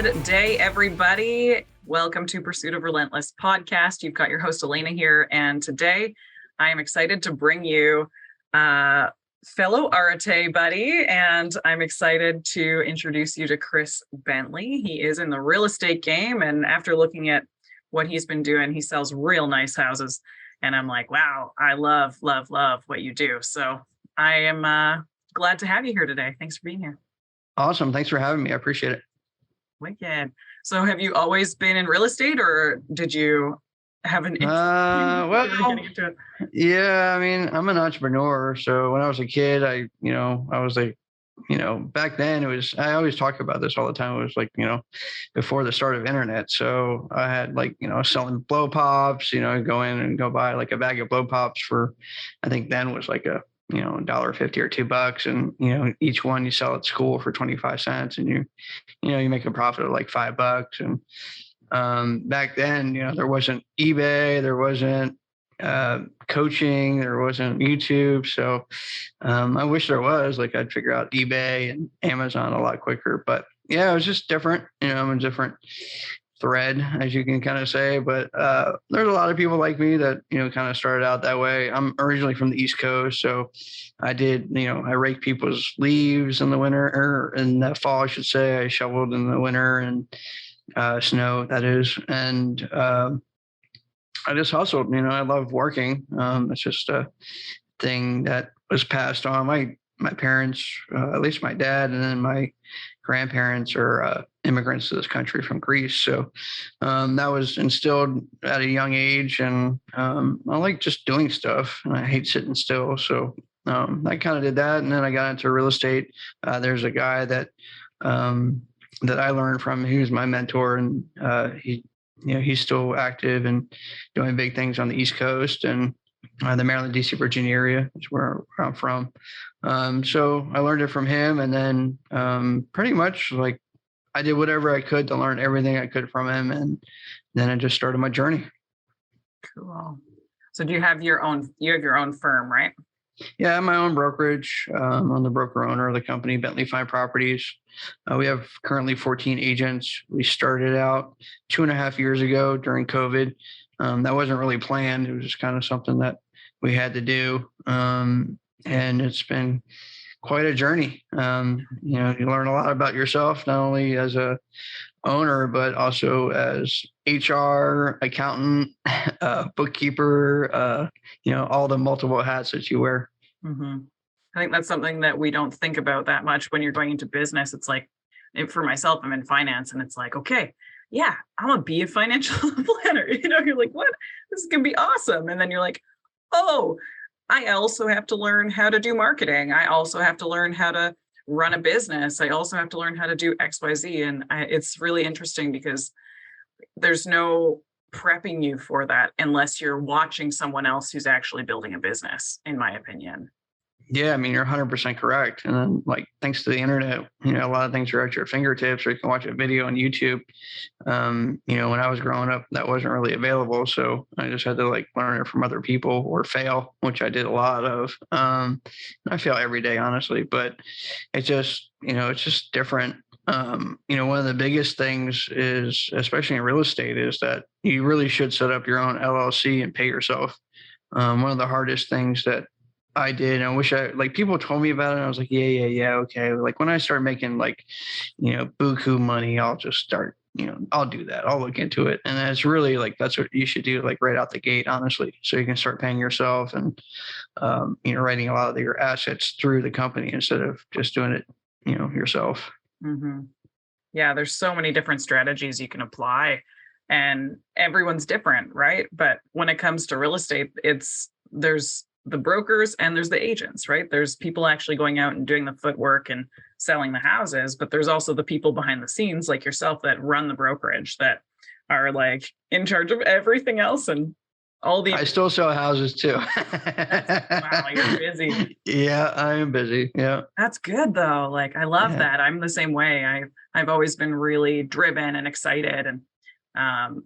Good day, everybody. Welcome to Pursuit of Relentless podcast. You've got your host, Alaina, here. And today I am excited to bring you fellow Arate buddy. And I'm excited to introduce you to Chris Bentley. He is in the real estate game. And after looking at what he's been doing, he sells real nice houses. And I'm like, wow, I love what you do. So I am glad to have you here today. Thanks for being here. Awesome. Thanks for having me. I appreciate it. Wicked. So have you always been in real estate, or did you have an interest getting into it? Yeah, I mean, I'm an entrepreneur. So when I was a kid, I was like, back then I always talk about this all the time. It was like, before the start of internet. So I had like, selling blow pops, go in and go buy like a bag of blow pops for, I think then was like a, $1.50 or $2. And, each one you sell at school for 25 cents and you make a profit of like $5. And back then, there wasn't eBay, there wasn't coaching, there wasn't YouTube. So I wish there was. Like I'd figure out eBay and Amazon a lot quicker. But yeah, it was just different. I'm a different thread, as you can kind of say. But there's a lot of people like me that kind of started out that way. I'm originally from the East Coast, so I did I raked people's leaves in the winter, or in the fall I should say. I shoveled in the winter and snow, that is. And I just hustled. I love working. It's just a thing that was passed on. My parents, at least my dad, and then my grandparents are immigrants to this country from Greece. So that was instilled at a young age. And I like just doing stuff, and I hate sitting still. So I kind of did that. And then I got into real estate. There's a guy that I learned from. He was my mentor, and he's still active and doing big things on the East Coast and the Maryland, DC, Virginia area is where I'm from. So I learned it from him, and then pretty much like I did whatever I could to learn everything I could from him, and then I just started my journey. Cool. So do you have your own firm, right? Yeah, I have my own brokerage. I'm the broker owner of the company, Bentley Fine Properties. We have currently 14 agents. We started out 2.5 years ago during COVID. That wasn't really planned. It was just kind of something that we had to do. And it's been quite a journey. You learn a lot about yourself, not only as a owner, but also as HR, accountant, bookkeeper, all the multiple hats that you wear. Mm-hmm. I think that's something that we don't think about that much when you're going into business. It's like, for myself, I'm in finance, and it's like, okay, yeah, I'm gonna be a financial planner. You're like, what? This is gonna be awesome. And then you're like, oh, I also have to learn how to do marketing. I also have to learn how to run a business. I also have to learn how to do XYZ. And it's really interesting because there's no prepping you for that unless you're watching someone else who's actually building a business, in my opinion. Yeah, I mean, you're 100% correct. And then, like, thanks to the internet, a lot of things are at your fingertips, or you can watch a video on YouTube. When I was growing up, that wasn't really available. So I just had to learn it from other people or fail, which I did a lot of. I fail every day, honestly, but it's just, it's just different. One of the biggest things is, especially in real estate, is that you really should set up your own LLC and pay yourself. One of the hardest things that I did, and I wish people told me about it, and I was like, yeah, okay. Like when I start making buku money, I'll just start, I'll do that. I'll look into it. And it's really that's what you should do, right out the gate, honestly. So you can start paying yourself and, writing a lot of your assets through the company instead of just doing it, yourself. Mm-hmm. Yeah, there's so many different strategies you can apply, and everyone's different, right? But when it comes to real estate, there's the brokers and there's the agents, right? There's people actually going out and doing the footwork and selling the houses, but there's also the people behind the scenes like yourself that run the brokerage, that are in charge of everything else and all the. I still sell houses too. Wow, you're busy. Yeah, I am busy. Yeah. That's good though. I love that. I'm the same way. I've always been really driven and excited, and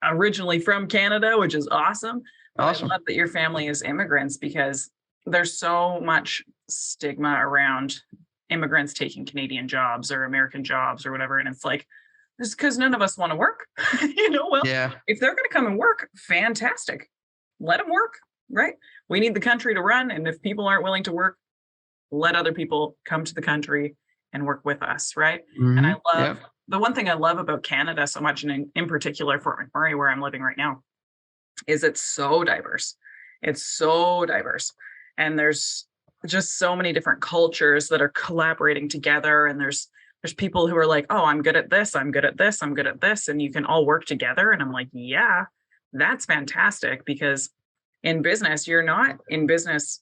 originally from Canada, which is awesome. Awesome. I love that your family is immigrants, because there's so much stigma around immigrants taking Canadian jobs or American jobs or whatever. And it's Just because none of us want to work. Well, Yeah. if they're going to come and work, fantastic. Let them work, right? We need the country to run. And if people aren't willing to work, let other people come to the country and work with us, right? And I love Yep. the one thing I love about Canada so much, and in particular Fort McMurray, where I'm living right now, is it's so diverse. It's so diverse. And there's just so many different cultures that are collaborating together. And there's people who are like, oh, I'm good at this, I'm good at this, I'm good at this. And you can all work together. And I'm like, yeah, that's fantastic, because in business, you're not in business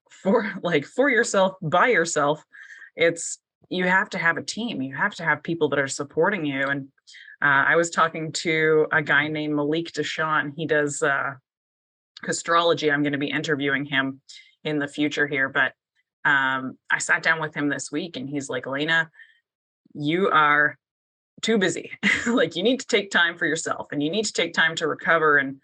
for yourself by yourself. It's you have to have a team. You have to have people that are supporting you. And I was talking to a guy named Malik Deshawn. He does astrology. I'm going to be interviewing him in the future here, but I sat down with him this week, and he's like, Alaina, you are too busy. Like, you need to take time for yourself, and you need to take time to recover, and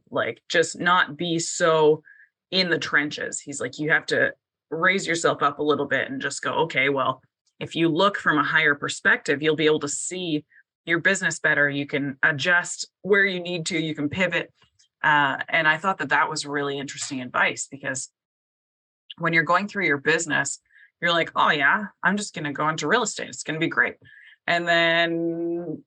like, just not be so in the trenches. He's like, you have to raise yourself up a little bit and just go, okay, well, if you look from a higher perspective, you'll be able to see your business better. You can adjust where you need to, you can pivot. And I thought that that was really interesting advice, because when you're going through your business, you're like, oh yeah, I'm just going to go into real estate. It's going to be great. And then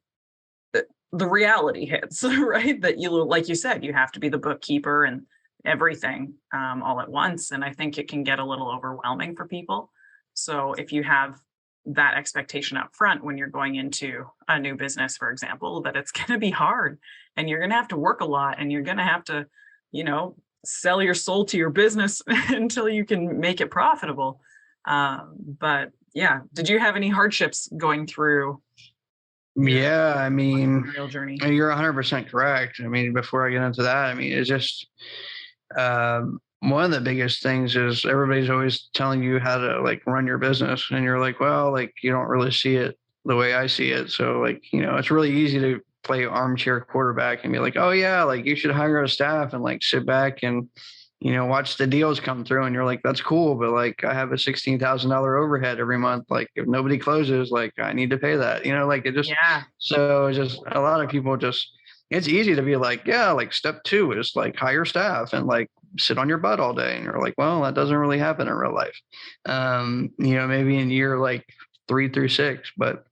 the reality hits, right? That you, like you said, you have to be the bookkeeper and everything all at once. And I think it can get a little overwhelming for people. So if you have that expectation up front when you're going into a new business, for example, that it's going to be hard and you're going to have to work a lot, and you're going to have to, sell your soul to your business until you can make it profitable. But yeah, did you have any hardships going through your Yeah. I mean, real journey? you're 100% correct. I mean, before I get into that, I mean, it's just one of the biggest things is everybody's always telling you how to like run your business, and you're like, well, like you don't really see it the way I see it. So like, it's really easy to play armchair quarterback and be like, oh yeah, like you should hire a staff and like sit back and watch the deals come through. And you're like, that's cool, but like I have a $16,000 overhead every month. Like if nobody closes, like I need to pay that. Like it just Yeah. so just a lot of people just it's easy to be like, yeah, like step 2 is like hire staff and like sit on your butt all day. And you're like, well, that doesn't really happen in real life. Maybe in year like 3 through 6, but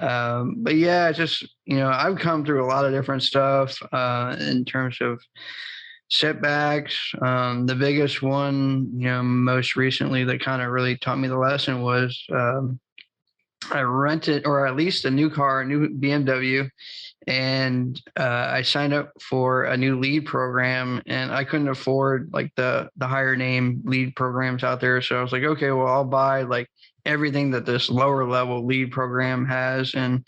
yeah, just, I've come through a lot of different stuff in terms of setbacks. The biggest one, most recently that kind of really taught me the lesson was I rented, or at least a new car, a new BMW, and I signed up for a new lead program, and I couldn't afford like the higher name lead programs out there. So I was like, okay, well, I'll buy like everything that this lower level lead program has. And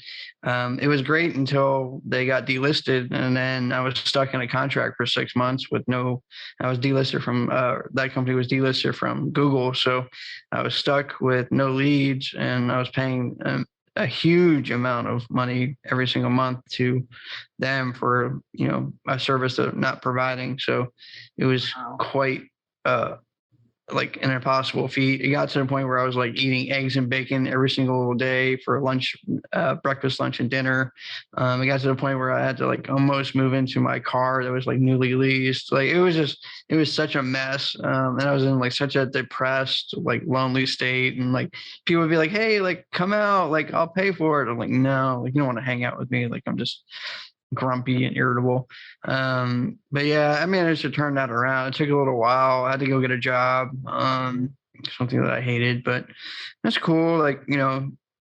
it was great until they got delisted, and then I was stuck in a contract for 6 months I was delisted from that company was delisted from Google. So I was stuck with no leads, and I was paying a huge amount of money every single month to them for a service that I'm not providing. So it was Wow. quite like an impossible feat. It got to the point where I was like eating eggs and bacon every single day for lunch, breakfast, lunch, and dinner. It got to the point where I had to like almost move into my car that was like newly leased. Like it was such a mess. And I was in like such a depressed, like lonely state. And like people would be like, hey, like come out, like I'll pay for it. I'm like, no, like you don't want to hang out with me. Like I'm just grumpy and irritable. But yeah, I managed to turn that around. It took a little while. I had to go get a job, something that I hated, but that's cool. Like, you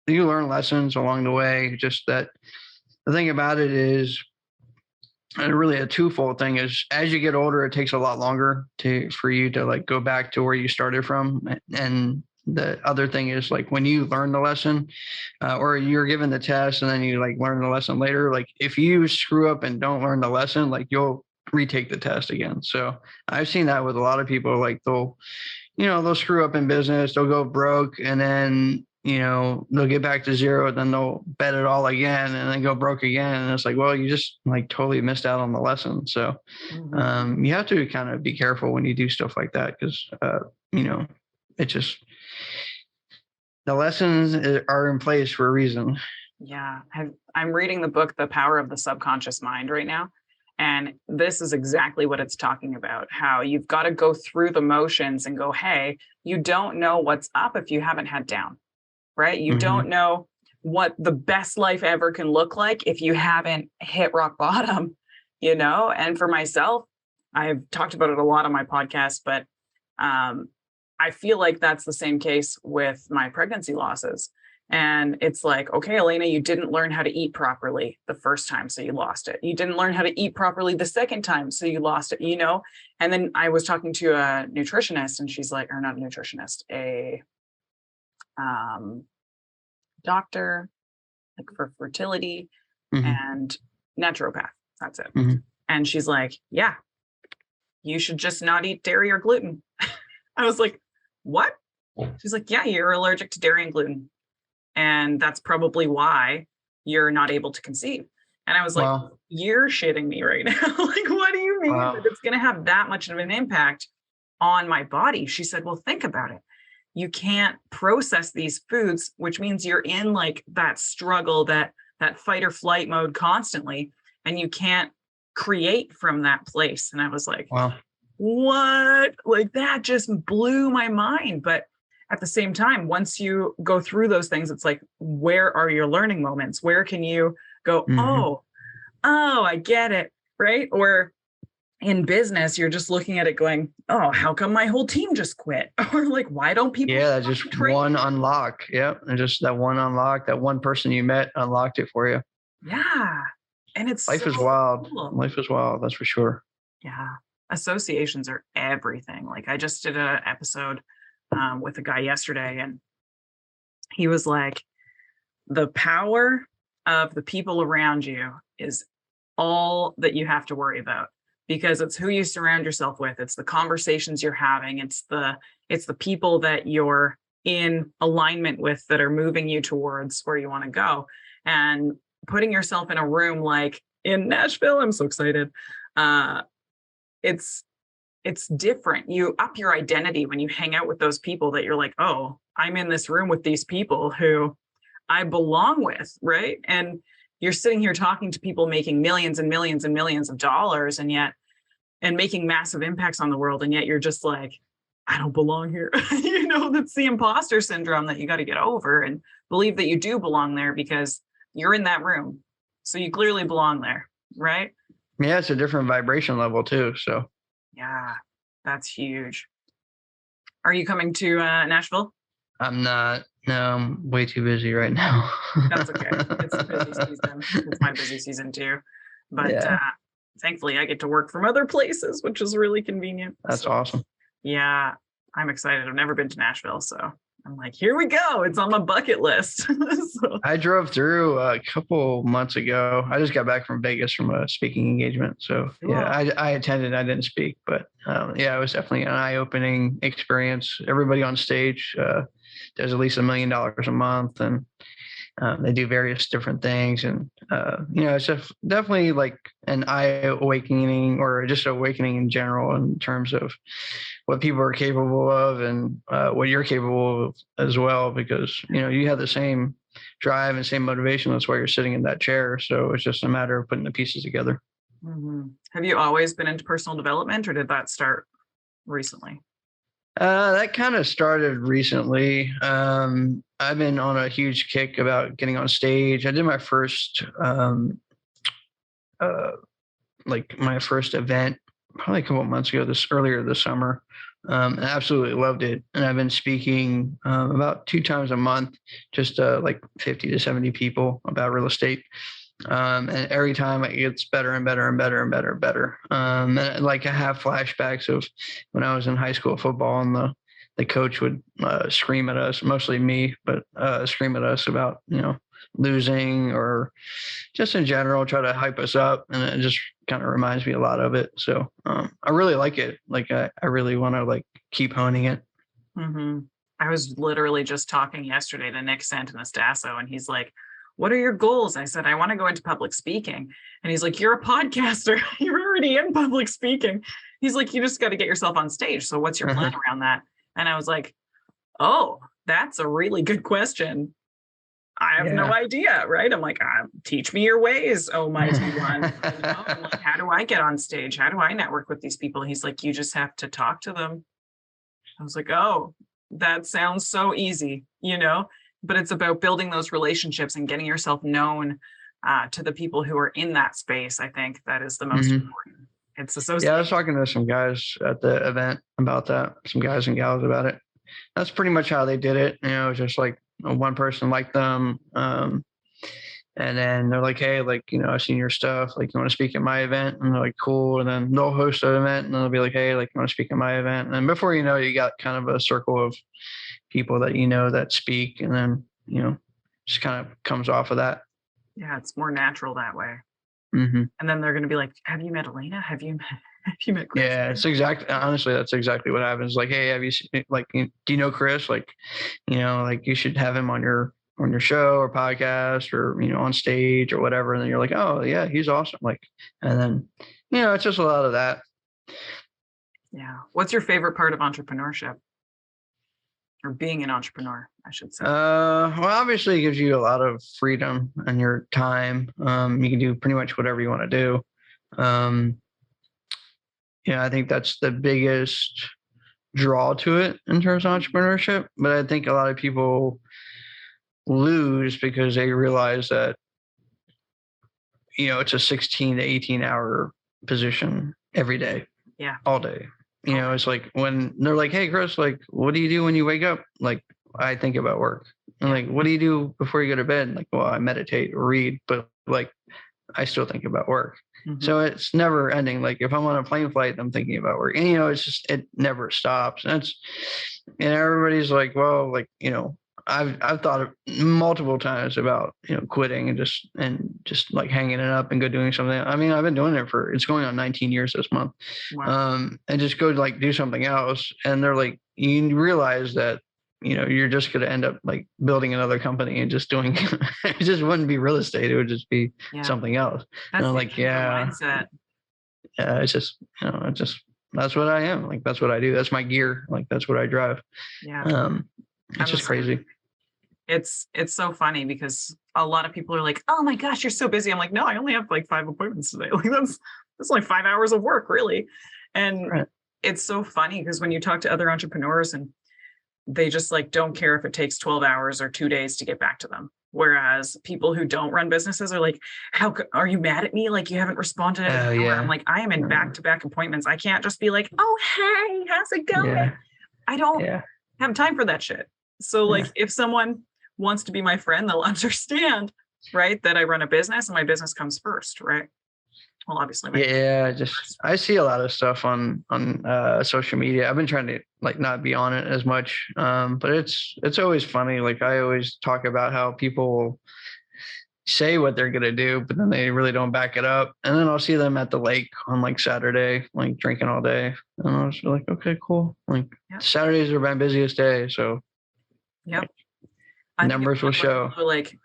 learn lessons along the way. Just that the thing about it is, and really a twofold thing is as you get older, it takes a lot longer for you to like go back to where you started from. And the other thing is like when you learn the lesson or you're given the test and then you like learn the lesson later, like if you screw up and don't learn the lesson, like you'll retake the test again. So I've seen that with a lot of people. Like they'll screw up in business, they'll go broke, and then they'll get back to zero, then they'll bet it all again and then go broke again. And it's like, well, you just like totally missed out on the lesson. So you have to kind of be careful when you do stuff like that, because it just, the lessons are in place for a reason. Yeah. I'm reading the book, The Power of the Subconscious Mind right now. And this is exactly what it's talking about, how you've got to go through the motions and go, hey, you don't know what's up if you haven't had down, right? You Hmm. don't know what the best life ever can look like if you haven't hit rock bottom, And for myself, I've talked about it a lot on my podcast, but um, I feel like that's the same case with my pregnancy losses. And it's like, okay, Alaina, you didn't learn how to eat properly the first time, so you lost it. You didn't learn how to eat properly the second time, so you lost it. And then I was talking to a nutritionist, and she's like, or not a nutritionist, a um, doctor, like for fertility Hmm. and naturopath. That's it. Hmm. And she's like, yeah, you should just not eat dairy or gluten. I was like, what? She's like, yeah, you're allergic to dairy and gluten. And that's probably why you're not able to conceive. And I was like, Wow. you're shitting me right now. Like, what do you mean that Wow. it's going to have that much of an impact on my body? She said, well, think about it. You can't process these foods, which means you're in like that struggle, that fight or flight mode constantly, and you can't create from that place. And I was like, Wow. what? Like that just blew my mind. But at the same time, once you go through those things, it's like, where are your learning moments? Where can you go, Hmm. oh, I get it. Right. Or in business, you're just looking at it going, oh, how come my whole team just quit? Or like, why don't people Yeah, that's show up to just training? one unlock. Yep. And just that one unlock, that one person you met unlocked it for you. Yeah. And it's Life so is wild. cool. Life is wild. That's for sure. Yeah. Associations are everything. Like I just did an episode with a guy yesterday, and he was like, the power of the people around you is all that you have to worry about, because it's who you surround yourself with, it's the conversations you're having, it's the people that you're in alignment with that are moving you towards where you want to go. And putting yourself in a room like in Nashville, I'm so excited. uh it's it's different. You up your identity when you hang out with those people that you're like, oh, I'm in this room with these people who I belong with, right? And you're sitting here talking to people making millions and millions and millions of dollars, and making massive impacts on the world, and yet you're just like, I don't belong here. That's the imposter syndrome that you got to get over and believe that you do belong there because you're in that room. So you clearly belong there, right? Yeah, it's a different vibration level too. So Yeah, that's huge. Are you coming to Nashville? I'm not. No, I'm way too busy right now. That's okay. It's a busy season. It's my busy season too. But Yeah, thankfully, I get to work from other places, which is really convenient. that's So, awesome. yeah, I'm excited. I've never been to Nashville. So I'm like, here we go. It's on my bucket list. So, I drove through a couple months ago. I just got back from Vegas from a speaking engagement. So yeah, cool. I attended. I didn't speak, but yeah, it was definitely an eye-opening experience. Everybody on stage does at least $1 million a month, and they do various different things, and it's definitely like an eye awakening, or just awakening in general, in terms of what people are capable of, and what you're capable of as well. Because you have the same drive and same motivation. That's why you're sitting in that chair. So it's just a matter of putting the pieces together. Have you always been into personal development, or did that start recently? That kind of started recently. I've been on a huge kick about getting on stage. I did my first uh, my first event probably a couple of months ago, earlier this summer. And I absolutely loved it. And I've been speaking about 2 times a month, just like 50 to 70 people about real estate. And every time it gets better and better and better and better and better. And like I have flashbacks of when I was in high school football, and the coach would scream at us, mostly me, but scream at us about losing, or just in general try to hype us up, and it just kind of reminds me a lot of it. So I really like it. Like I really want to like keep honing it. hmm I was literally just talking yesterday to Nick Santanastasso, and he's like, what are your goals? I said, I want to go into public speaking. And he's like, you're a podcaster. You're already in public speaking. He's like, you just got to get yourself on stage. So what's your plan around that? And I was like, oh, that's a really good question. I have no idea, right? I'm like, teach me your ways, oh mighty one. I'm like, how do I get on stage? How do I network with these people? He's like, you just have to talk to them. I was like, oh, that sounds so easy, but it's about building those relationships and getting yourself known to the people who are in that space. I think that is the most important. It's associated. Yeah, I was talking to some guys at the event about that, some guys and gals about it. That's pretty much how they did it. Just like one person liked them. And then they're like, hey, like, I've seen your stuff. Like, you want to speak at my event? And they're like, cool. And then they'll host an event and they'll be like, hey, like, you want to speak at my event? And before you know, you got kind of a circle of people that that speak. And then, just kind of comes off of that. Yeah, it's more natural that way. Mm-hmm. And then they're going to be like, have you met Alaina? Have you met Chris? Yeah, honestly, that's exactly what happens. Like, hey, have you seen, like, do you know Chris? Like, like you should have him on your show or podcast or, on stage or whatever. And then you're like, oh yeah, he's awesome. Like, and then, it's just a lot of that. Yeah. What's your favorite part of entrepreneurship? Or being an entrepreneur, I should say. Well, obviously it gives you a lot of freedom and your time. You can do pretty much whatever you want to do. I think that's the biggest draw to it in terms of entrepreneurship. But I think a lot of people lose because they realize that, it's a 16 to 18 hour position every day. Yeah. All day. It's like when they're like, hey, Chris, like, what do you do when you wake up? Like, I think about work. And like, what do you do before you go to bed? Like, well, I meditate or read, but like, I still think about work. Mm-hmm. So it's never ending. Like if I'm on a plane flight, I'm thinking about work. And, it's just, it never stops. And everybody's like, well, like, I've thought of multiple times about, quitting and just like hanging it up and go doing something. I mean, I've been doing it it's going on 19 years this month. Wow. And just go like do something else. And they're like, you realize that, you're just going to end up like building another company and just doing, it just wouldn't be real estate. It would just be something else. That's and I'm like, mindset. Yeah, it's just, that's what I am. Like, that's what I do. That's my gear. Like, that's what I drive. Yeah. It's just crazy. It's so funny because a lot of people are like, oh my gosh, you're so busy. I'm like, no, I only have like 5 appointments today. Like that's only 5 hours of work, really. And It's so funny because when you talk to other entrepreneurs and they just like don't care if it takes 12 hours or 2 days to get back to them. Whereas people who don't run businesses are like, are you mad at me? Like you haven't responded. I'm like, I am in back-to-back appointments. I can't just be like, oh, hey, how's it going? Yeah. I don't have time for that shit. So like if someone wants to be my friend, they'll understand, right? That I run a business and my business comes first, right? Well, obviously. I see a lot of stuff on social media. I've been trying to like not be on it as much, but it's always funny. Like I always talk about how people say what they're gonna do, but then they really don't back it up. And then I'll see them at the lake on like Saturday, like drinking all day, and I was like, okay, cool. Like Saturdays are my busiest day, so numbers will show. Like,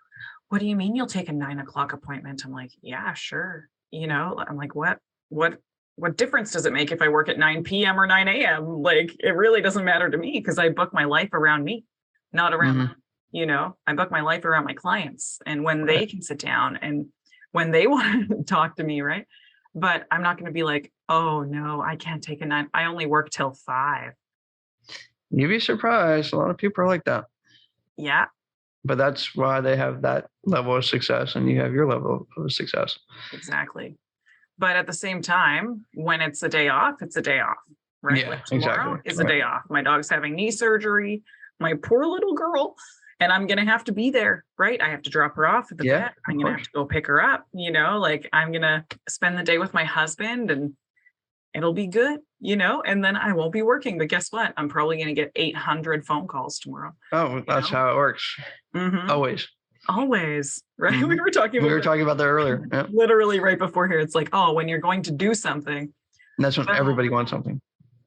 what do you mean you'll take a 9 o'clock appointment? I'm like, yeah, sure. I'm like, what difference does it make if I work at 9 p.m. or 9 a.m.? Like, it really doesn't matter to me because I book my life around me, not around them. I book my life around my clients and when they can sit down and when they want to talk to me, right? But I'm not going to be like, oh no, I can't take a 9. I only work till 5. You'd be surprised. A lot of people are like that. Yeah. But that's why they have that level of success and you have your level of success. Exactly. But at the same time, when it's a day off, it's a day off, right? Yeah, like tomorrow is a day off. My dog's having knee surgery, my poor little girl, and I'm going to have to be there, right? I have to drop her off at the vet. I'm going to have to go pick her up, like I'm going to spend the day with my husband and it'll be good, and then I won't be working. But guess what? I'm probably going to get 800 phone calls tomorrow. Oh, that's how it works. Mm-hmm. Always, right? Mm-hmm. We were talking about that earlier. Yep. Literally right before here. It's like, oh, when you're going to do something. And that's when everybody wants something.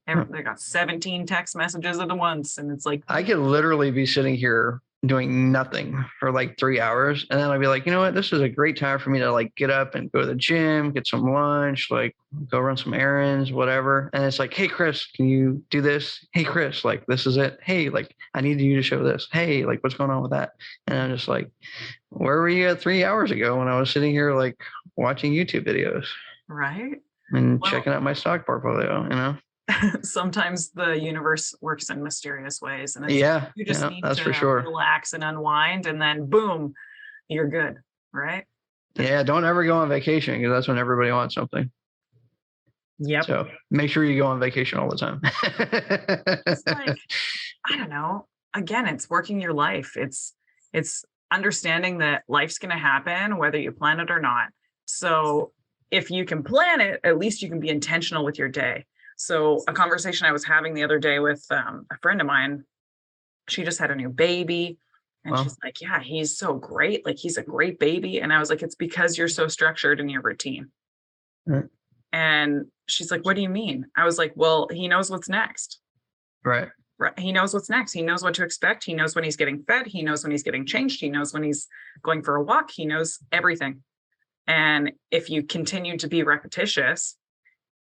They got 17 text messages at once. And it's like, I could literally be sitting here doing nothing for like 3 hours. And then I'll be like, you know what? This is a great time for me to like get up and go to the gym, get some lunch, like go run some errands, whatever. And it's like, hey, Chris, can you do this? Hey, Chris, like this is it. Hey, like I need you to show this. Hey, like what's going on with that? And I'm just like, where were you at 3 hours ago when I was sitting here like watching YouTube videos Right. and Well, checking out my stock portfolio, you know? sometimes the universe works in mysterious ways, and it's Yeah, you just yeah, need that's to for sure. relax and unwind, and then boom, you're good, right? Yeah, don't ever go on vacation because that's when everybody wants something. Yep. So make sure you go on vacation all the time. It's like, I don't know. Again, it's working your life. It's understanding that life's going to happen whether you plan it or not. So if you can plan it, at least you can be intentional with your day. So a conversation I was having the other day with a friend of mine, she just had a new baby. And Well, she's like, yeah, he's so great. Like he's a great baby. And I was like, it's because you're so structured in your routine. right, And she's like, what do you mean? I was like, well, he knows what's next. right. Right. He knows what's next. He knows what to expect. He knows when he's getting fed. He knows when he's getting changed. He knows when he's going for a walk. He knows everything. And if you continue to be repetitious,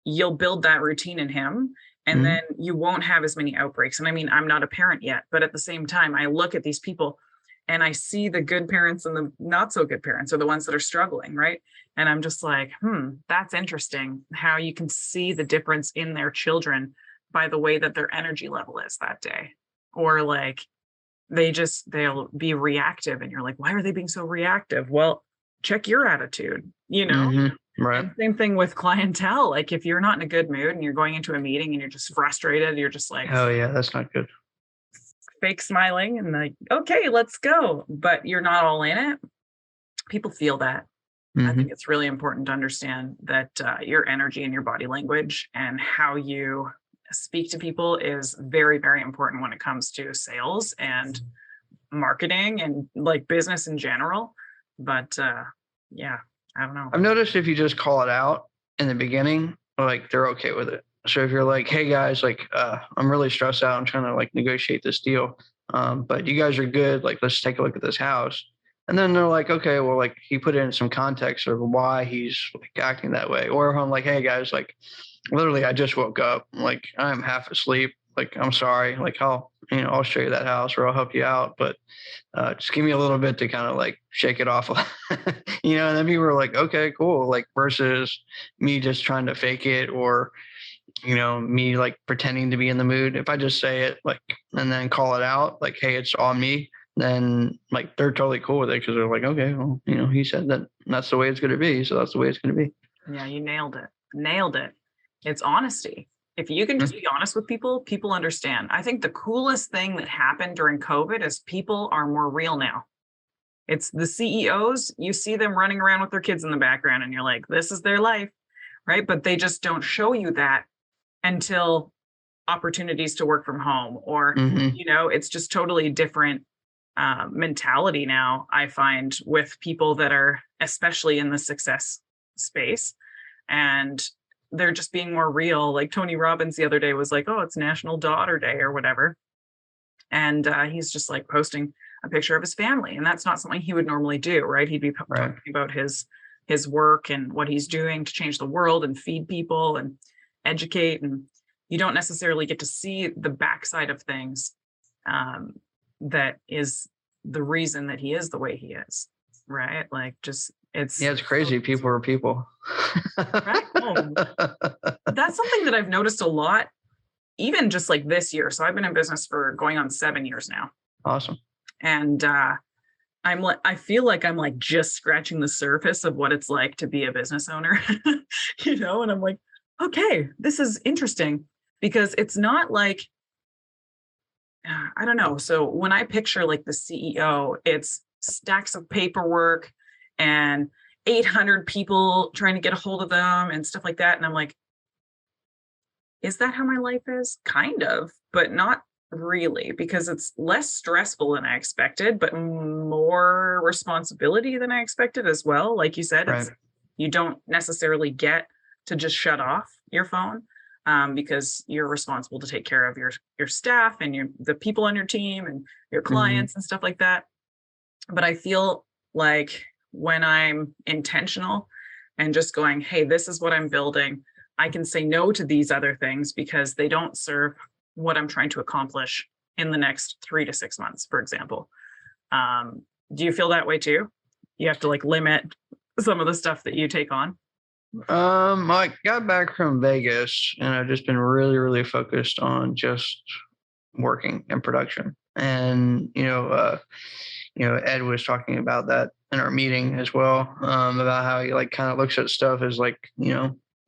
you'll build that routine in him. And Mhm. then you won't have as many outbreaks. And I mean, I'm not a parent yet, but at the same time, I look at these people and I see the good parents and the not so good parents, or the ones that are struggling. Right. And I'm just like, that's interesting how you can see the difference in their children by the way that their energy level is that day. Or like they'll be reactive and you're like, why are they being so reactive? Well, check your attitude, you know? Mhm. Right. And same thing with clientele. Like if you're not in a good mood and you're going into a meeting and you're just frustrated, you're just like Oh yeah, that's not good. fake smiling and like, okay, let's go. But you're not all in it. People feel that. I think Mhm. it's really important to understand that your energy and your body language and how you speak to people is very, very important when it comes to sales and marketing and like business in general. But yeah, I don't know. I've noticed if you just call it out in the beginning, like they're okay with it. So if you're like, hey guys, like I'm really stressed out. I'm trying to like negotiate this deal. But you guys are good. Like, let's take a look at this house. And then they're like, okay, well, like he put in some context of why he's like acting that way. Or if I'm like, hey guys, like literally I just woke up. Like I'm half asleep. Like I'm sorry. Like I'll show you that house or I'll help you out. But just give me a little bit to kind of like shake it off. And then people are like, okay, cool. Like versus me just trying to fake it or, me like pretending to be in the mood. If I just say it like, and then call it out, like, hey, it's on me, then like they're totally cool with it because they're like, okay, well, he said that that's the way it's going to be. So that's the way it's going to be. Yeah, you nailed it. Nailed it. It's honesty. If you can just Mhm. be honest with people, people understand. I think the coolest thing that happened during COVID is people are more real now. It's the CEOs, you see them running around with their kids in the background, and you're like, this is their life, right? But they just don't show you that until opportunities to work from home, or, Mhm. it's just totally different mentality now, I find, with people that are especially in the success space. And they're just being more real. Like Tony Robbins the other day was like, oh, it's National Daughter Day or whatever. And he's just like posting a picture of his family. And that's not something he would normally do, right? He'd be Right. talking about his work and what he's doing to change the world and feed people and educate. And you don't necessarily get to see the backside of things, that is the reason that he is the way he is, right? Like just Yeah, it's crazy. People are people. right. Oh, that's something that I've noticed a lot, even just like this year. So I've been in business for going on 7 years now. Awesome. And I feel like I'm like just scratching the surface of what it's like to be a business owner, and I'm like, okay, this is interesting because it's not like, I don't know. So when I picture like the CEO, it's stacks of paperwork and 800 people trying to get a hold of them and stuff like that. And I'm like, is that how my life is? Kind of, but not really, because it's less stressful than I expected, but more responsibility than I expected as well. Like you said, Right. you don't necessarily get to just shut off your phone. because you're responsible to take care of your staff and the people on your team and your Mhm. clients and stuff like that. But I feel like when I'm intentional and just going, hey, this is what I'm building, I can say no to these other things because they don't serve what I'm trying to accomplish in the next 3 to 6 months, for example. Do you feel that way too? You have to like limit some of the stuff that you take on. I got back from Vegas and I've just been really, really focused on just working and production. And Ed was talking about that in our meeting as well, about how he like kind of looks at stuff as like,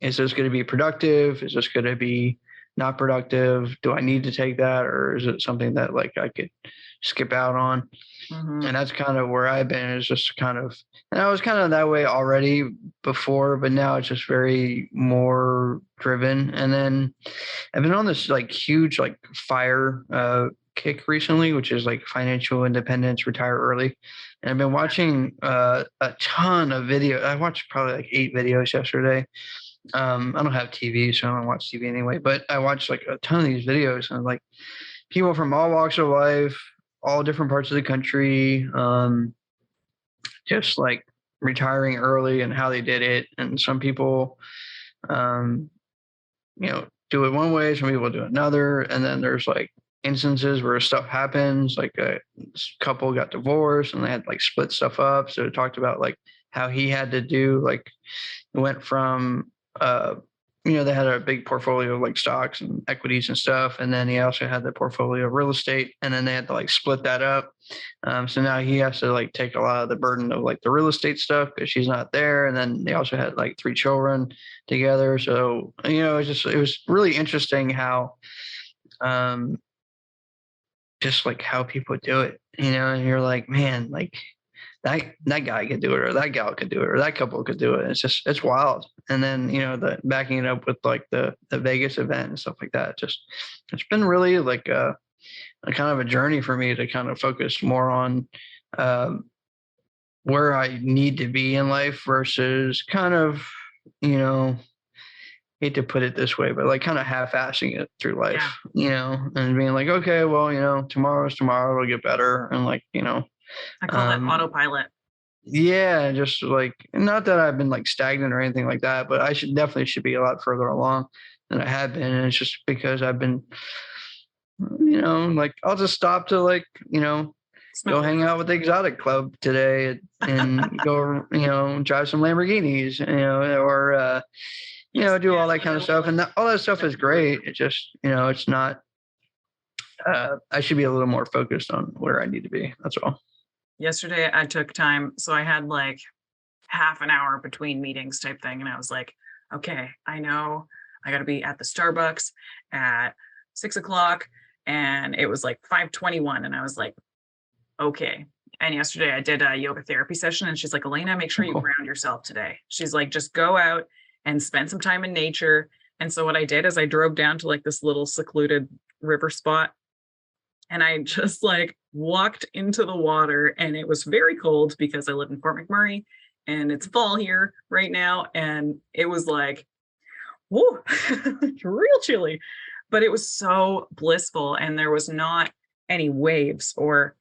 is this going to be productive? Is this going to be not productive? Do I need to take that, or is it something that like I could skip out on? Hmm. And that's kind of where I've been, is just kind of, and I was kind of that way already before, but now it's just very more driven. And then I've been on this like huge like fire kick recently, which is like financial independence, retire early. And I've been watching a ton of video. I watched probably like 8 videos yesterday. I don't have TV, so I don't watch TV anyway. But I watched like a ton of these videos, and like people from all walks of life, all different parts of the country, just like retiring early and how they did it. And some people, um, do it one way, some people do another. And then there's like instances where stuff happens, like a couple got divorced and they had like split stuff up. So it talked about like how he had to do like, it went from they had a big portfolio of like stocks and equities and stuff, and then he also had the portfolio of real estate, and then they had to like split that up. So now he has to like take a lot of the burden of like the real estate stuff because she's not there, and then they also had like 3 children together. So it was really interesting how um, just like how people do it, and you're like, man, like that guy could do it, or that gal could do it, or that couple could do it. It's wild. And then the backing it up with like the Vegas event and stuff like that. Just it's been really like a kind of a journey for me to kind of focus more on um, where I need to be in life versus kind of you know hate to put it this way, but like kind of half-assing it through life, Yeah, and being like, okay, well, tomorrow's tomorrow, it'll get better, and like I call that um, autopilot. yeah, just like not that I've been like stagnant or anything like that, but I should be a lot further along than I have been. And it's just because I've been, like I'll just stop to like, go Smell the hang out with the roses. exotic club today and go, drive some Lamborghinis, or Yes, do all yes, that kind of stuff. And all that stuff is great. It just, it's not I should be a little more focused on where I need to be. That's all. yesterday I took time. So I had like half an hour between meetings type thing. And I was like, okay, I know I got to be at the Starbucks at 6 o'clock. And it was like 5:21. And I was like, okay. And yesterday I did a yoga therapy session. And she's like, Alaina, make sure you Cool. ground yourself today. She's like, just go out and spend some time in nature. And so what I did is I drove down to like this little secluded river spot, and I just like walked into the water, and it was very cold because I live in Fort McMurray and it's fall here right now. And it was like, whoa, real chilly, but it was so blissful. And there was not any waves or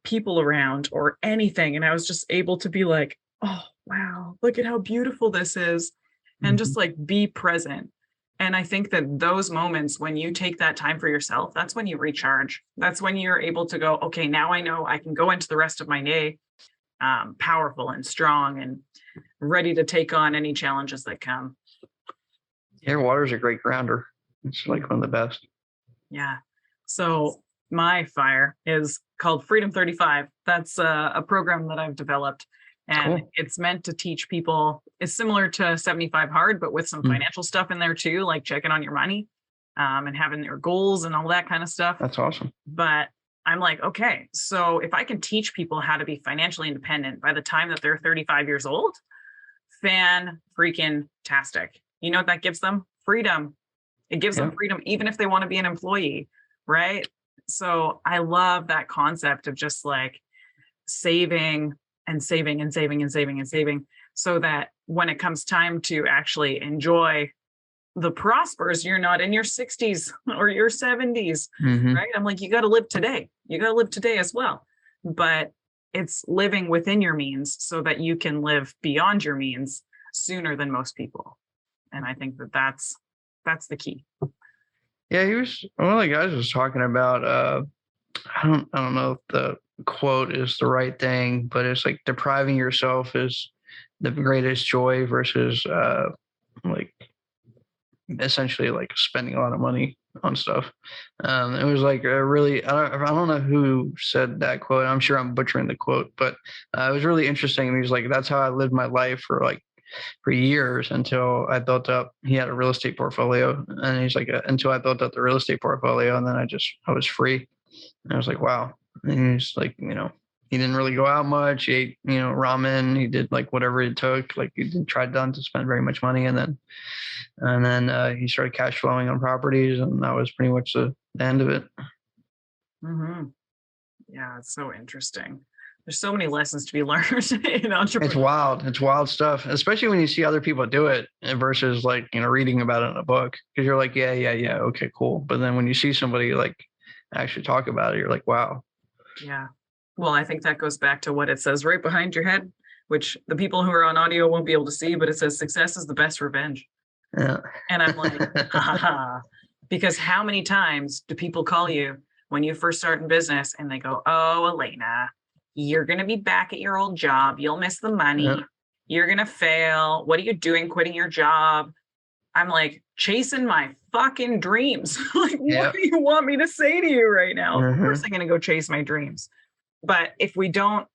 people around or anything. And I was just able to be like, oh, wow, look at how beautiful this is. And Mhm. just like be present. And I think that those moments when you take that time for yourself, that's when you recharge. That's when you're able to go, okay, now I know I can go into the rest of my day powerful and strong and ready to take on any challenges that come. Yeah, water's a great grounder. It's like one of the best. Yeah. So my fire is called Freedom 35. That's a program that I've developed, and Cool. it's meant to teach people. It's similar to 75 Hard, but with some Mm, financial stuff in there too, like checking on your money and having your goals and all that kind of stuff. that's awesome. But I'm like, okay, so if I can teach people how to be financially independent by the time that they're 35 years old, fan freaking tastic. You know what that gives them? Freedom. It gives them Yeah. freedom, even if they want to be an employee, right? So I love that concept of just like saving and saving and saving and saving and saving so that when it comes time to actually enjoy the prospers, you're not in your 60s or your 70s, Hmm. right? I'm like, you got to live today. You got to live today as well. But it's living within your means so that you can live beyond your means sooner than most people. And I think that that's the key. Yeah, he was one of the guys was talking about I don't know if the quote is the right thing, but it's like depriving yourself is the greatest joy versus like essentially like spending a lot of money on stuff. It was like a really I don't know who said that quote. I'm sure I'm butchering the quote, but it was really interesting. And he was like, "That's how I lived my life for years until I built up." He had a real estate portfolio, and he's like, "Until I built up the real estate portfolio, and then I was free." And I was like, "Wow." And he's like, he didn't really go out much. He ate, ramen. He did like whatever it took. Like he didn't try not to spend very much money, and then he started cash flowing on properties, and that was pretty much the end of it. Hmm. Yeah, it's so interesting. There's so many lessons to be learned in It's entrepreneurship. wild. It's wild stuff, especially when you see other people do it versus like, reading about it in a book. Because you're like, yeah, yeah, yeah, okay, cool. But then when you see somebody like actually talk about it, you're like, wow. Yeah. Well, I think that goes back to what it says right behind your head, which the people who are on audio won't be able to see, but it says success is the best revenge. Yeah. And I'm like, ha ha ha. Because how many times do people call you when you first start in business and they go, "Oh, Alaina, you're going to be back at your old job. You'll miss the money. Yeah. You're going to fail. What are you doing quitting your job?" I'm like, chasing my fucking dreams. Like, what Yeah. do you want me to say to you right now? Of course, Hmm. I'm going to go chase my dreams. But if we don't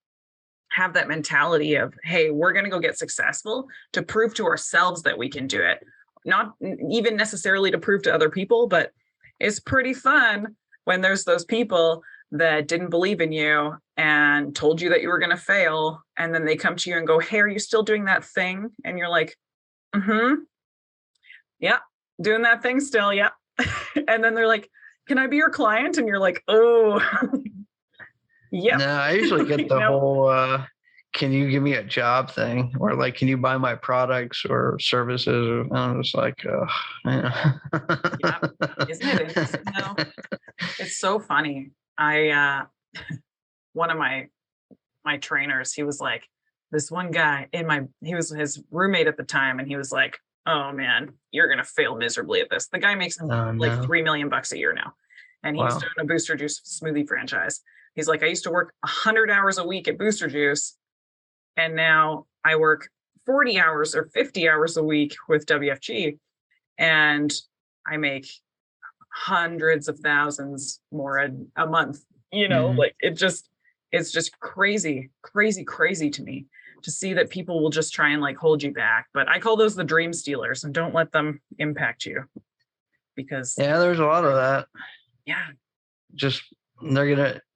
have that mentality of, hey, we're going to go get successful to prove to ourselves that we can do it, not even necessarily to prove to other people, but it's pretty fun when there's those people that didn't believe in you and told you that you were going to fail. And then they come to you and go, "Hey, are you still doing that thing?" And you're like, "Mm-hmm. Yeah, doing that thing still. Yeah." And then they're like, "Can I be your client?" And you're like, "Oh, yep." No, I usually get the No. whole can you give me a job thing, or like can you buy my products or services? I'm just like, yeah. Yeah. Isn't it interesting though? It's so funny. I one of my trainers, he was like, this one guy he was his roommate at the time, and he was like, "Oh man, you're gonna fail miserably at this." The guy makes Oh like no. 3 million bucks a year now. And he used to Wow. own a Booster Juice smoothie franchise. He's like, "I used to work 100 hours a week at Booster Juice, and now I work 40 hours or 50 hours a week with WFG, and I make hundreds of thousands more a month." Hmm. Like it's just crazy, crazy, crazy to me to see that people will just try and like hold you back. But I call those the dream stealers, and don't let them impact you, because Yeah, there's a lot of that. yeah, Just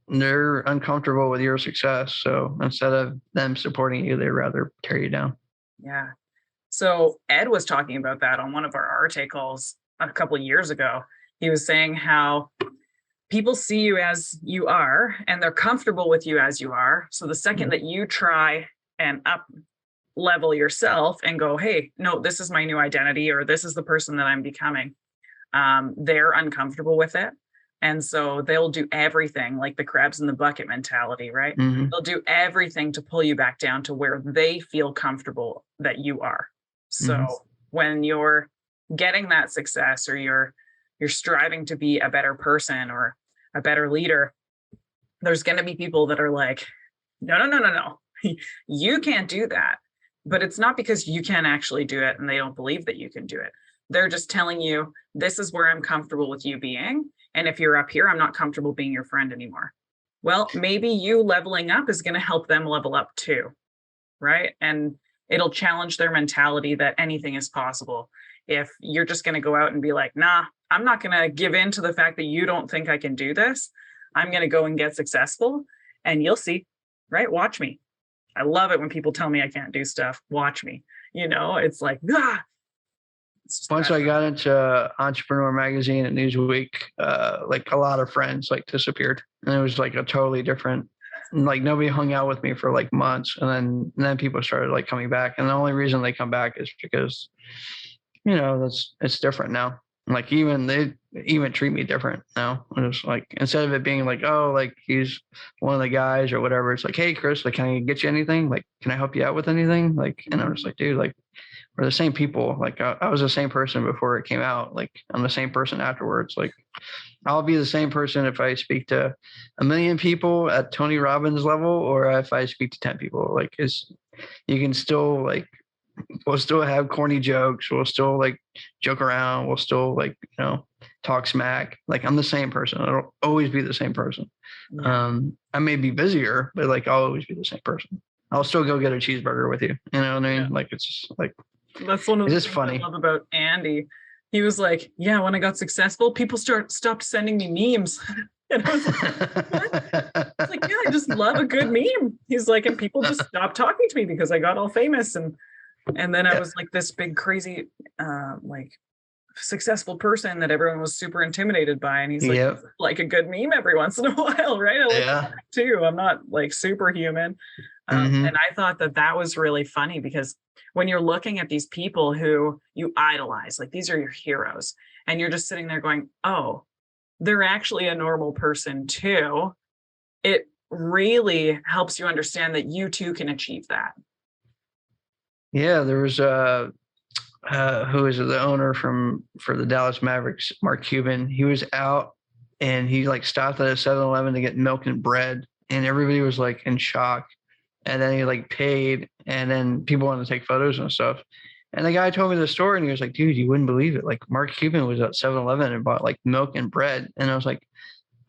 they're uncomfortable with your success. So instead of them supporting you, they'd rather tear you down. yeah. So Ed was talking about that on one of our articles a couple of years ago. He was saying how people see you as you are and they're comfortable with you as you are. So the second Mm. that you try and up level yourself and go, "Hey, no, this is my new identity, or this is the person that I'm becoming," they're uncomfortable with it. And so they'll do everything, like the crabs in the bucket mentality, right? Mhm. They'll do everything to pull you back down to where they feel comfortable that you are. So Mhm. when you're getting that success, or you're striving to be a better person or a better leader, there's going to be people that are like, "No, no, no, no, no. You can't do that." But it's not because you can't actually do it and they don't believe that you can do it. They're just telling you, "This is where I'm comfortable with you being. And if you're up here, I'm not comfortable being your friend anymore." Well, maybe you leveling up is going to help them level up too, right? And it'll challenge their mentality that anything is possible. If you're just going to go out and be like, "Nah, I'm not going to give in to the fact that you don't think I can do this. I'm going to go and get successful, and you'll see," right? Watch me. I love it when people tell me I can't do stuff. Watch me. It's like, ah, it's just Once that. I got into Entrepreneur Magazine and Newsweek, like a lot of friends like disappeared, and it was like a totally different. Like nobody hung out with me for like months, and then people started like coming back, and the only reason they come back is because it's different now. Like they even treat me different now. It's like, instead of it being like, oh, like he's one of the guys or whatever, it's like, hey Chris, like, can I get you anything? Like, can I help you out with anything? Like, and I'm just like, dude, like, we're the same people. Like, I was the same person before it came out. Like, I'm the same person afterwards. Like, I'll be the same person if I speak to 1 million people at Tony Robbins level, or if I speak to 10 people. Like, you can still, like, we'll still have corny jokes. We'll still, like, joke around. We'll still, like, talk smack. Like, I'm the same person. I'll always be the same person. Yeah. I may be busier, but like, I'll always be the same person. I'll still go get a cheeseburger with you. You know what I mean? Yeah. Like, it's just like, That's one of it's the just things I funny. love about Andy. He was like, yeah, when I got successful, people stopped sending me memes. And I was like, what? It's like, yeah, I just love a good meme. He's like, and people just stopped talking to me because I got all famous. And then I Yeah. was like this big, crazy, like successful person that everyone was super intimidated by. And he's Yep. like a good meme every once in a while, right? I like Yeah. that too. I'm not like superhuman. Mhm. And I thought that was really funny because when you're looking at these people who you idolize, like these are your heroes, and you're just sitting there going, oh, they're actually a normal person too. It really helps you understand that you too can achieve that. Yeah, there was who is the owner for the Dallas Mavericks, Mark Cuban. He was out and he like stopped at a 7-Eleven to get milk and bread, and everybody was like in shock. And then he like paid, and then people wanted to take photos and stuff. And the guy told me the story, and he was like, dude, you wouldn't believe it. Like, Mark Cuban was at 7-Eleven and bought like milk and bread. And I was like,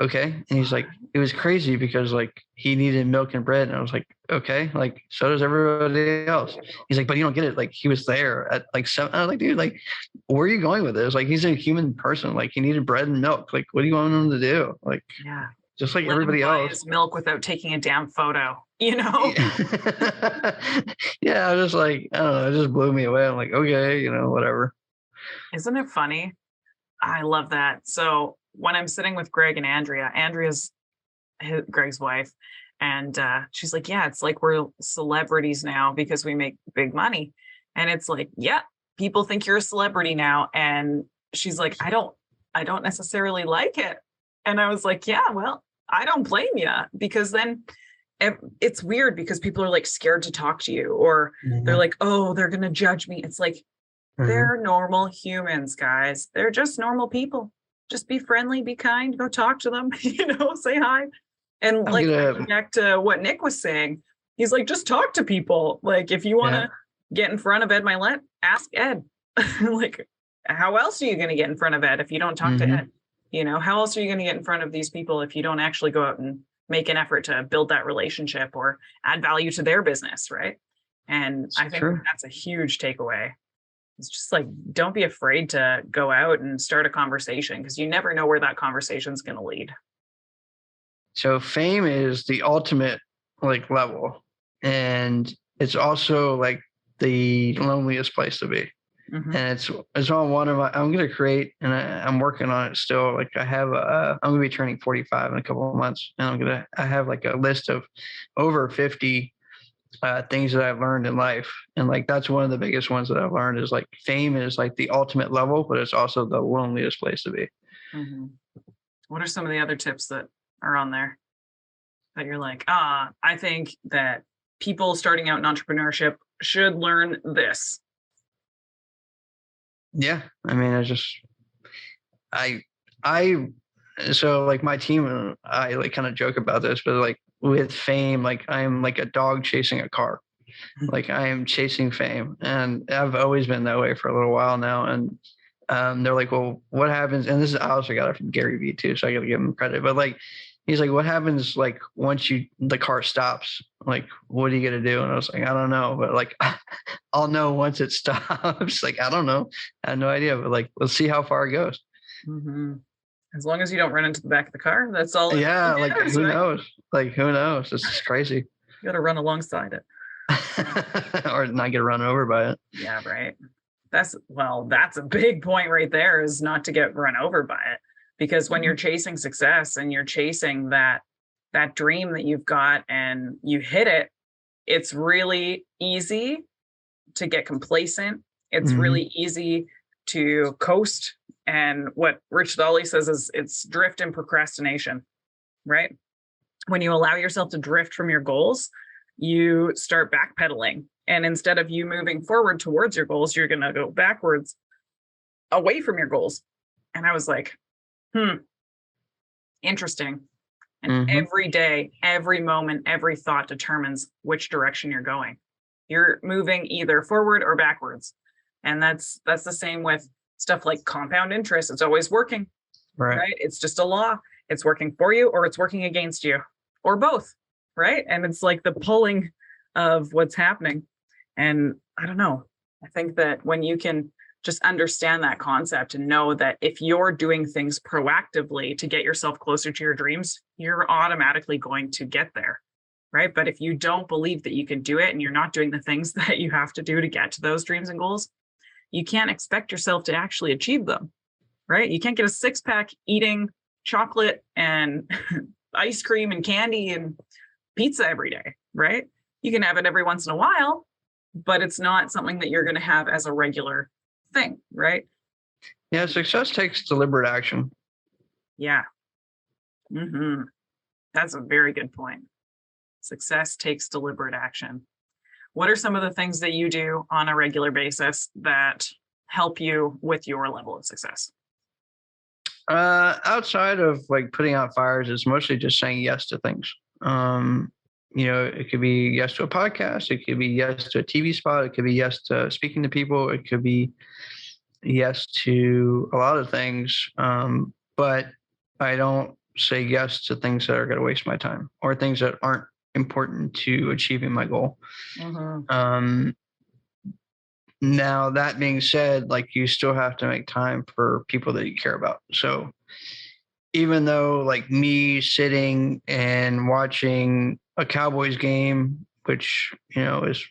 okay. And he's like, it was crazy because like he needed milk and bread. And I was like, okay, like, so does everybody else. He's like, but you don't get it. Like, he was there at like 7. I was like, dude, like, where are you going with this? Like, he's a human person. Like, he needed bread and milk. Like, what do you want him to do? Like, Yeah. just like Let him everybody buy else. his milk without taking a damn photo, you know? Yeah, I was just like, I don't know, it just blew me away. I'm like, okay, whatever. Isn't it funny? I love that. So when I'm sitting with Greg and Andrea's Greg's wife, and she's like, yeah, it's like we're celebrities now because we make big money. And it's like, yeah, people think you're a celebrity now. And she's like, I don't necessarily like it. And I was like, yeah, well, I don't blame you, because then it's weird because people are like scared to talk to you, or they're Mhm. like, oh, they're going to judge me. It's like, Mhm. they're normal humans, guys. They're just normal people. Just be friendly, be kind, go talk to them, say hi. And I'm like gonna, back to what Nick was saying, he's like, just talk to people. Like, if you want yeah. to get in front of Ed Milet, ask Ed. Like, how else are you going to get in front of Ed if you don't talk to Ed? Mhm. How else are you going to get in front of these people if you don't actually go out and make an effort to build that relationship or add value to their business, right? And It's I think true. that's a huge takeaway. It's just like, don't be afraid to go out and start a conversation, because you never know where that conversation is going to lead. So fame is the ultimate like level, and it's also like the loneliest place to be. Mm-hmm. And it's on one of my. I'm gonna create, and I'm working on it still. Like, I'm gonna be turning 45 in a couple of months, and I have like a list of over 50 things that I've learned in life. And like, that's one of the biggest ones that I've learned is like fame is like the ultimate level, but it's also the loneliest place to be. Mm-hmm. What are some of the other tips that are on there that you're like, I think that people starting out in entrepreneurship should learn this? Yeah. I mean, I, I, so like my team, I like kind of joke about this, but like with fame, like I'm like a dog chasing a car. Like, I am chasing fame, and I've always been that way for a little while now. And they're like, well, what happens? And this is, I also got it from Gary Vee too, so I got to give him credit. But like, he's like, what happens like once the car stops? Like, what are you gonna do? And I was like, I don't know, but like, I'll know once it stops. Like, I don't know, I have no idea, but like, let's see how far it goes. Mm-hmm. As long as you don't run into the back of the car, that's all it Yeah, really like, matters, who right? knows? Like, who knows? This is crazy. You got to run alongside it. Or not get run over by it. Yeah, right. That's a big point right there, is not to get run over by it. Because when you're chasing success and you're chasing that dream that you've got and you hit it, it's really easy to get complacent. It's Mhm. really easy to coast. And what Rich Dolly says is it's drift and procrastination, right? When you allow yourself to drift from your goals, you start backpedaling. And instead of you moving forward towards your goals, you're going to go backwards away from your goals. And I was like, interesting. And every day, every moment, every thought determines which direction you're going. You're moving either forward or backwards. And that's the same with stuff like compound interest. It's always working, right? It's just a law. It's working for you or it's working against you or both, right? And it's like the pulling of what's happening. And I don't know. I think that when you can just understand that concept and know that if you're doing things proactively to get yourself closer to your dreams, you're automatically going to get there, right? But if you don't believe that you can do it and you're not doing the things that you have to do to get to those dreams and goals, you can't expect yourself to actually achieve them, right? You can't get a six-pack eating chocolate and ice cream and candy and pizza every day, right? You can have it every once in a while, but it's not something that you're going to have as a regular thing, right? Yeah, success takes deliberate action. Yeah. That's a very good point. Success takes deliberate action. What are some of the things that you do on a regular basis that help you with your level of success? Outside of like putting out fires, it's mostly just saying yes to things. It could be yes to a podcast, it could be yes to a TV spot, it could be yes to speaking to people, it could be yes to a lot of things. But I don't say yes to things that are going to waste my time or things that aren't important to achieving my goal. Now, that being said, like you still have to make time for people that you care about. So even though like me sitting and watching a Cowboys game, which, is,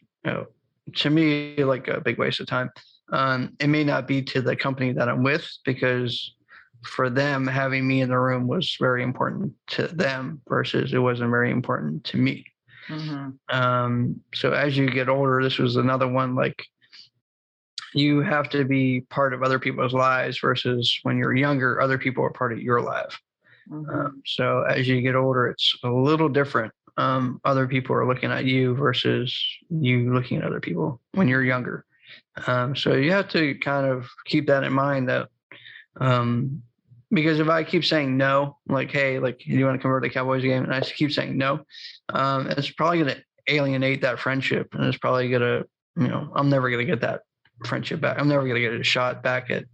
to me, like a big waste of time. It may not be to the company that I'm with because for them, having me in the room was very important to them versus it wasn't very important to me. So as you get older, this was another one, like you have to be part of other people's lives versus when you're younger, other people are part of your life. So as you get older, it's a little different. Other people are looking at you versus you looking at other people when you're younger. So you have to kind of keep that in mind that, because if I keep saying no, like, hey, like, do you want to come over to the Cowboys game? And I just keep saying no, it's probably going to alienate that friendship. And it's probably going to, I'm never going to get that friendship back. I'm never going to get a shot back at,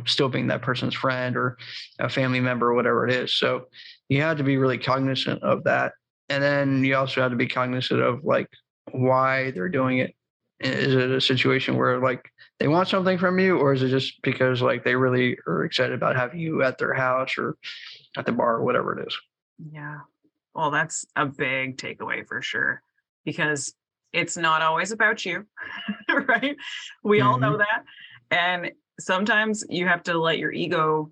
still being that person's friend or a family member or whatever it is. So you have to be really cognizant of that. And then you also have to be cognizant of like why they're doing it. Is it a situation where like they want something from you, or is it just because like they really are excited about having you at their house or at the bar or whatever it is? Yeah. Well, that's a big takeaway for sure, because it's not always about you, right? We all know that. And sometimes you have to let your ego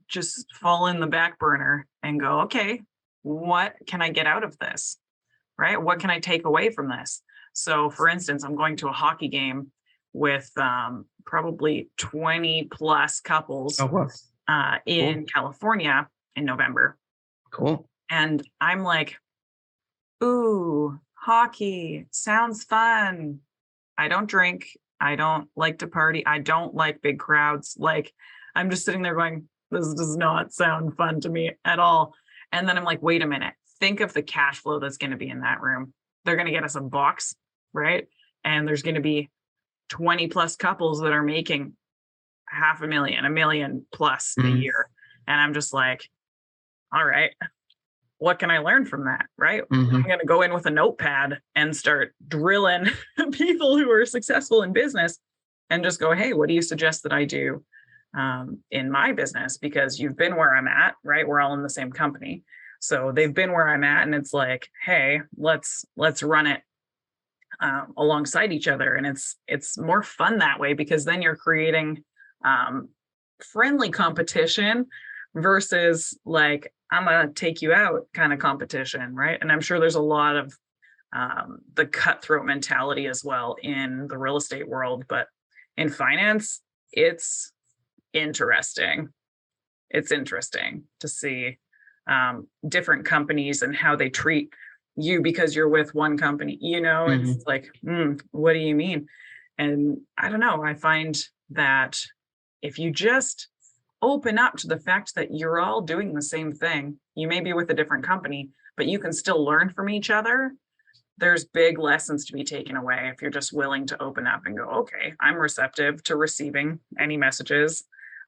just fall in the back burner and go, okay, what can I get out of this? Right? What can I take away from this? So for instance, I'm going to a hockey game with probably 20 plus couples in California in November. Cool. And I'm like, ooh, hockey sounds fun. I don't drink. I don't like to party. I don't like big crowds. Like, I'm just sitting there going, this does not sound fun to me at all. And then I'm like, wait a minute. Think of the cash flow that's going to be in that room. They're going to get us a box, right? And there's going to be 20 plus couples that are making $500,000, $1 million plus a year. And I'm just like, all right, what can I learn from that? Right. I'm going to go in with a notepad and start drilling people who are successful in business and just go, hey, what do you suggest that I do in my business? Because you've been where I'm at, right? We're all in the same company. So they've been where I'm at, and it's like, hey, let's run it alongside each other. And it's more fun that way, because then you're creating friendly competition versus like, I'm going to take you out kind of competition, right? And I'm sure there's a lot of the cutthroat mentality as well in the real estate world, but in finance, it's interesting. It's interesting to see different companies and how they treat you because you're with one company, Hmm. it's like, what do you mean? And I don't know, I find that if you just open up to the fact that you're all doing the same thing, you may be with a different company, but you can still learn from each other. There's big lessons to be taken away if you're just willing to open up and go, okay, I'm receptive to receiving any messages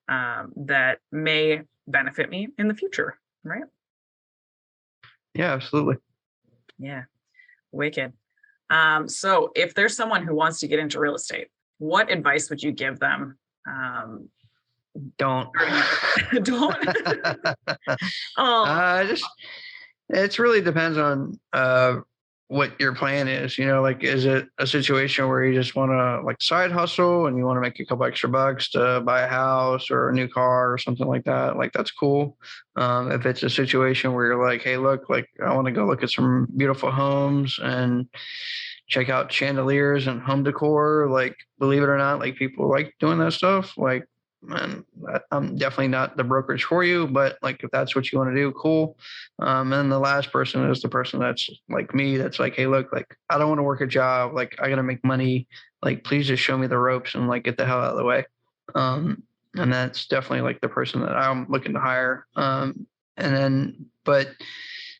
that may benefit me in the future. Right. Yeah, absolutely. Yeah. Wicked. So if there's someone who wants to get into real estate, what advice would you give them? Don't. Starting out? Don't. Oh, Just it really depends on what your plan is. Like, is it a situation where you just want to like side hustle and you want to make a couple extra bucks to buy a house or a new car or something like that? Like, that's cool. If it's a situation where you're like, hey, look, like I want to go look at some beautiful homes and check out chandeliers and home decor, like believe it or not, like people like doing that stuff. Like, man, I'm definitely not the brokerage for you, but like if that's what you want to do, cool. And the last person is the person that's like me, that's like, hey, look, like I don't want to work a job, like I gotta make money, like please just show me the ropes and like get the hell out of the way. And that's definitely like the person that I'm looking to hire. And then, but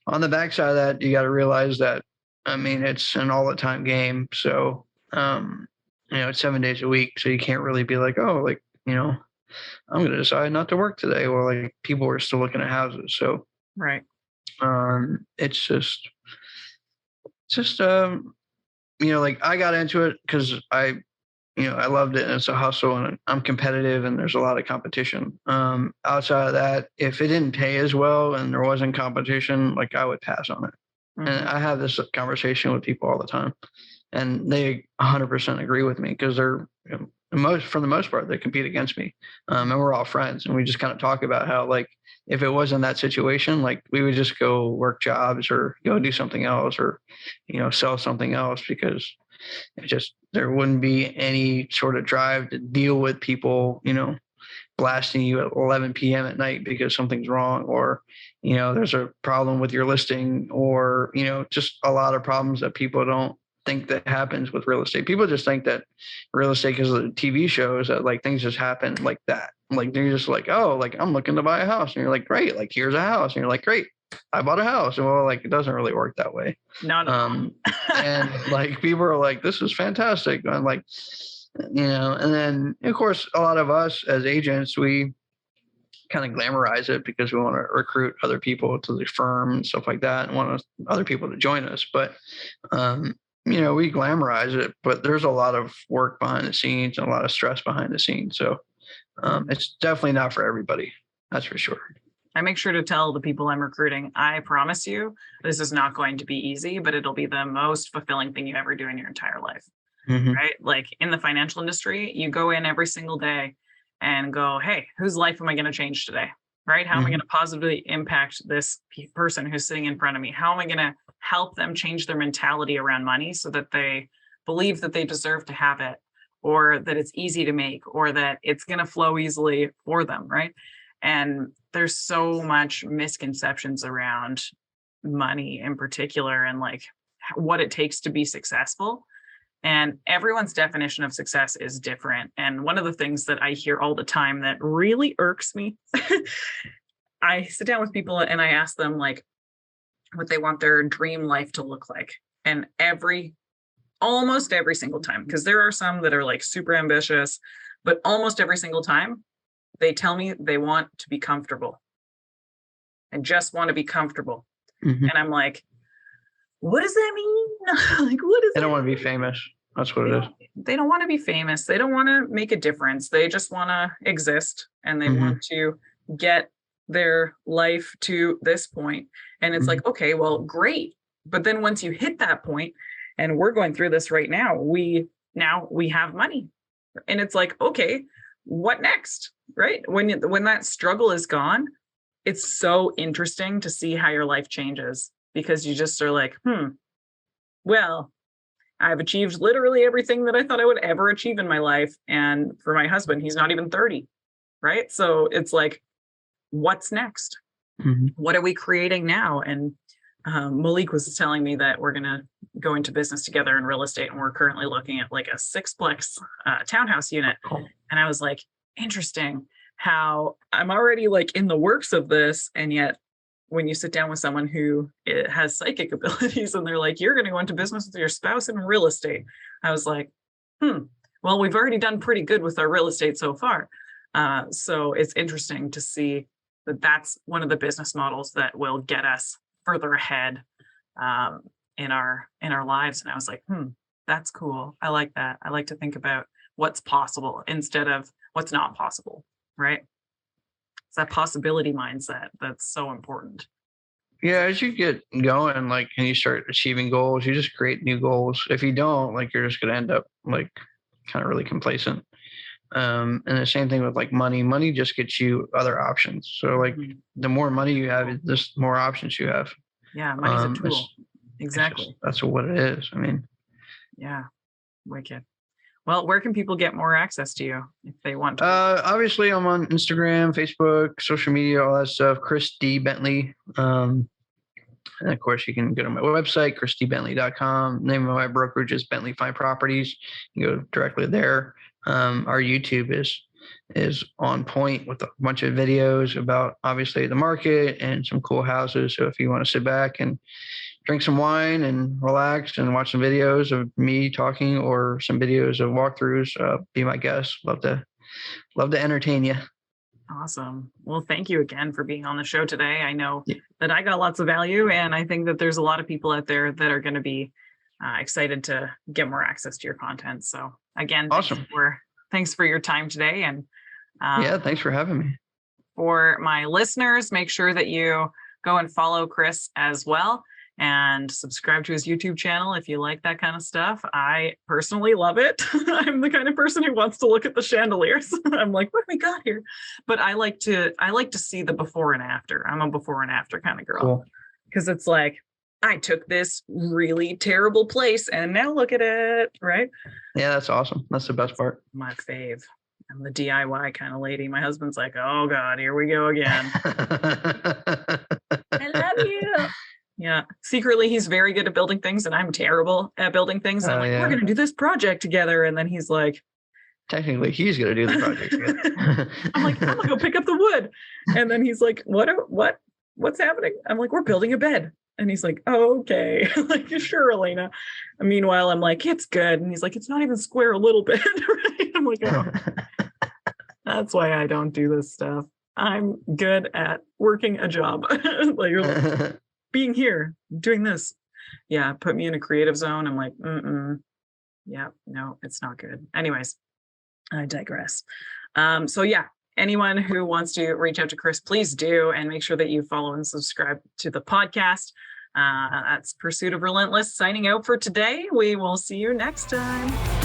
on the backside of that, you got to realize that, I mean, it's an all the time game. So, it's 7 days a week. So you can't really be like, oh, like, I'm going to decide not to work today. Well, like people are still looking at houses. So, right. it's just, like I got into it because I loved it and it's a hustle and I'm competitive and there's a lot of competition. Outside of that, if it didn't pay as well and there wasn't competition, like I would pass on it. And Mhm. I have this conversation with people all the time and they 100% agree with me because they're, for the most part, they compete against me. And we're all friends and we just kind of talk about how, like, if it wasn't that situation, like we would just go work jobs or go do something else or, sell something else because it just there wouldn't be any sort of drive to deal with people, blasting you at 11 p.m. at night because something's wrong or, there's a problem with your listing or, just a lot of problems that people don't think that happens with real estate. People just think that real estate because of the TV shows that like things just happen like that. Like they're just like, oh, like I'm looking to buy a house. And you're like, great, like here's a house. And you're like, great, I bought a house. And well, like it doesn't really work that way. Not at Um, all. and like people are like, this is fantastic. And I'm like, and then of course a lot of us as agents, we kind of glamorize it because we want to recruit other people to the firm and stuff like that and want other people to join us. But um, we glamorize it, but there's a lot of work behind the scenes and a lot of stress behind the scenes. So it's definitely not for everybody. That's for sure. I make sure to tell the people I'm recruiting, I promise you, this is not going to be easy, but it'll be the most fulfilling thing you ever do in your entire life. Hmm. Right? Like in the financial industry, you go in every single day and go, hey, whose life am I going to change today? Right? How am I going Hmm. to positively impact this person who's sitting in front of me? How am I going to help them change their mentality around money so that they believe that they deserve to have it or that it's easy to make or that it's going to flow easily for them, right? And there's so much misconceptions around money in particular and like what it takes to be successful, and everyone's definition of success is different. And one of the things that I hear all the time that really irks me, I sit down with people and I ask them like what they want their dream life to look like. And almost every single time, because there are some that are like super ambitious, but almost every single time they tell me they want to be comfortable and just want to be comfortable. Hmm. And I'm like, what does that mean? Like, what does They don't that want to be mean? famous. That's what They it is. don't they don't want to be famous. They don't want to make a difference. They just want to exist and they Hmm. want to get their life to this point. And it's Hmm. like, okay, well, great. But then once you hit that point, and we're going through this right now, we have money. And it's like, okay, what next? Right? When that struggle is gone, it's so interesting to see how your life changes because you just are like, well, I've achieved literally everything that I thought I would ever achieve in my life. And for my husband, he's not even 30. right? So it's like, what's next? Mhm. What are we creating now? And Malik was telling me that we're going to go into business together in real estate. And we're currently looking at like a sixplex townhouse unit. Cool. And I was like, interesting how I'm already like in the works of this. And yet when you sit down with someone who has psychic abilities and they're like, you're going to go into business with your spouse in real estate. I was like, well, we've already done pretty good with our real estate so far. So it's interesting to see that that's one of the business models that will get us further ahead in our lives. And I was like, that's cool. I like that. I like to think about what's possible instead of what's not possible, right? It's that possibility mindset that's so important. Yeah, as you get going, like, and you start achieving goals, you just create new goals. If you don't, like, you're just going to end up like kind of really complacent. And the same thing with like money. Money just gets you other options. So like the more money you have, the more options you have. Yeah, money's a tool. Exactly. That's what it is. I mean, yeah, wicked. Well, where can people get more access to you if they want to? Obviously, I'm on Instagram, Facebook, social media, all that stuff. Chris D. Bentley. And of course, you can go to my website, chrisdbentley.com. Name of my brokerage is Bentley Fine Properties. You go directly there. Our YouTube is on point with a bunch of videos about obviously the market and some cool houses. So if you want to sit back and drink some wine and relax and watch some videos of me talking or some videos of walkthroughs, be my guest. Love to entertain you. Awesome. Well, thank you again for being on the show today. I know that I got lots of value, and I think that there's a lot of people out there that are going to be excited to get more access to your content. So again, awesome. Thanks for your time today. And thanks for having me. For my listeners, make sure that you go and follow Chris as well and subscribe to his YouTube channel if you like that kind of stuff. I personally love it. I'm the kind of person who wants to look at the chandeliers. I'm like, what have we got here? But I like to see the before and after. I'm a before and after kind of girl. Because it's like, I took this really terrible place and now look at it, right? Yeah, that's awesome. That's the best part. My fave. I'm the DIY kind of lady. My husband's like, oh God, here we go again. I love you. Yeah. Secretly, he's very good at building things and I'm terrible at building things. I'm like, we're going to do this project together. And then he's like, technically, he's going to do the project together. I'm like, I'm going to go pick up the wood. And then he's like, what's happening? I'm like, we're building a bed. And he's like, oh, okay. Like, sure, Alaina. And meanwhile, I'm like, it's good. And he's like, it's not even square a little bit. Right? I'm like, oh, that's why I don't do this stuff. I'm good at working a job. Like, being here, doing this. Yeah, put me in a creative zone. I'm like, yeah, no, it's not good. Anyways, I digress. So yeah, anyone who wants to reach out to Chris, please do, and make sure that you follow and subscribe to the podcast. That's Pursuit of Relentless signing out for today. We will see you next time.